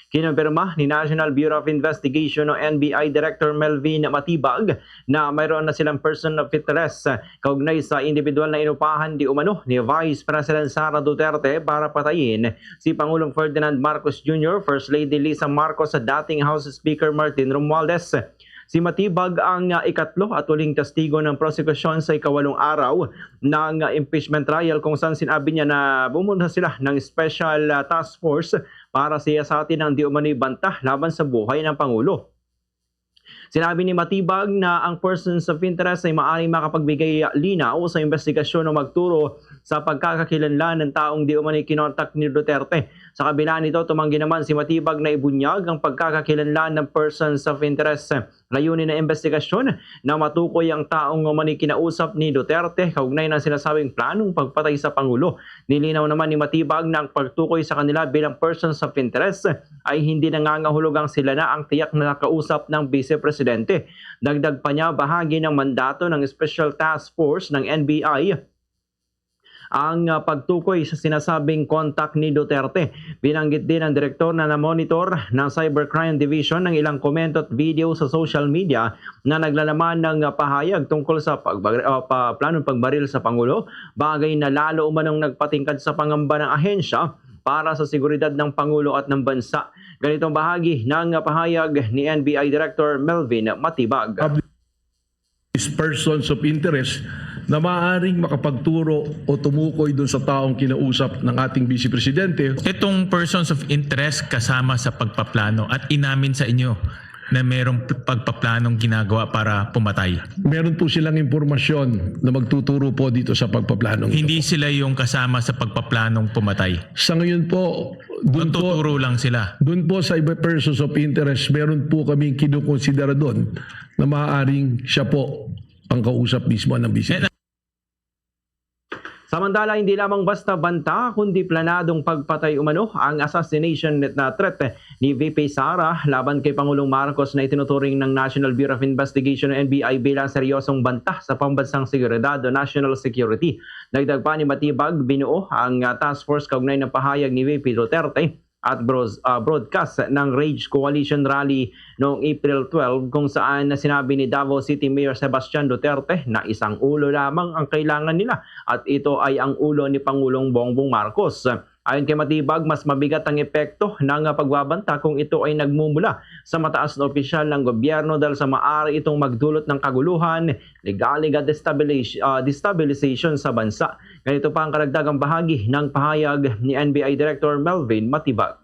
Kinumpirma ni National Bureau of Investigation o NBI Director Melvin Matibag na mayroon na silang person of interest kaugnay sa individual na inupahan di umano ni Vice President Sara Duterte para patayin si Pangulong Ferdinand Marcos Jr., First Lady Lisa Marcos sa dating House Speaker Martin Romualdez. Si Matibag ang ikatlo at huling testigo ng prosekusyon sa ikawalong araw ng impeachment trial kung saan sinabi niya na bumunta sila ng special task force para siyasatin ang di umano'y banta laban sa buhay ng Pangulo. Sinabi ni Matibag na ang persons of interest ay maaaring makapagbigay linaw sa investigasyon o magturo sa pagkakakilanlan ng taong di umano'y kinontak ni Duterte. Sa kabila nito, tumanggi naman si Matibag na ibunyag ang pagkakakilanlan ng persons of interest. Layunin ng investigasyon na matukoy ang taong umano'y kinausap ni Duterte kaugnay ng sinasabing planong pagpatay sa Pangulo. Nilinaw naman ni Matibag na ang pagtukoy sa kanila bilang persons of interest ay hindi nangangahulugang sila na ang tiyak na nakausap ng Vice Presidente. Dagdag pa niya, bahagi ng mandato ng Special Task Force ng NBI ang pagtukoy sa sinasabing contact ni Duterte. Binanggit din ng direktor na namonitor ng Cybercrime Division ng ilang komento at video sa social media na naglalaman ng pahayag tungkol sa planong pagbaril sa Pangulo, bagay na lalo umanong nagpatingkad sa pangamba ng ahensya para sa seguridad ng Pangulo at ng bansa. Ganitong bahagi ng pahayag ni NBI Director Melvin Matibag. Persons of interest na maaaring makapagturo o tumukoy doon sa taong kinausap ng ating Vice Presidente. Itong persons of interest kasama sa pagpaplano at inamin sa inyo na mayroong pagpaplanong ginagawa para pumatay. Meron po silang impormasyon na magtuturo po dito sa pagpaplanong Hindi ito. sila yung kasama sa pagpaplanong pumatay. Sa ngayon po, Magtuturo lang sila. doon po sa iba persons of interest, meron po kaming kinukonsidera doon na maaaring siya po ang kausap mismo ng Vice Presidente. Samantala, hindi lamang basta banta kundi planadong pagpatay umano ang assassination na threat ni VP Sara laban kay Pangulong Marcos na itinuturing ng National Bureau of Investigation o NBI bilang seryosong banta sa pambansang seguridad o national security. Dagdag pa ni Matibag, binuo ang task force kaugnay ng pahayag ni VP Duterte at broadcast ng Rage Coalition Rally noong April 12 kung saan sinabi ni Davao City Mayor Sebastian Duterte na isang ulo lamang ang kailangan nila at ito ay ang ulo ni Pangulong Bongbong Marcos. Ayon kay Matibag, mas mabigat ang epekto ng pagbabanta kung ito ay nagmumula sa mataas na opisyal ng gobyerno dahil sa maaari itong magdulot ng kaguluhan, legal destabilization sa bansa. Ganito pa ang karagdagang bahagi ng pahayag ni NBI Director Melvin Matibag.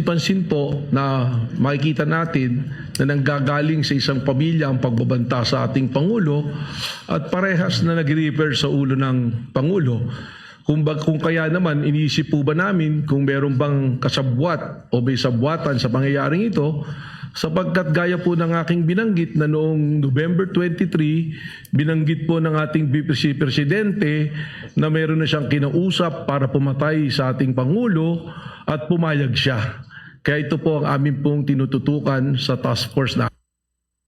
Pansin po na makikita natin na nanggagaling sa isang pamilya ang pagbabanta sa ating Pangulo at parehas na nag-refer sa ulo ng Pangulo. Kung kaya naman, iniisip po ba namin kung meron bang kasabwat o may sabwatan sa pangyayaring ito, sapagkat gaya po ng aking binanggit na noong November 23, binanggit po ng ating Vice Presidente na meron na siyang kinausap para pumatay sa ating Pangulo at pumayag siya. Kaya ito po ang amin pong tinututukan sa task force na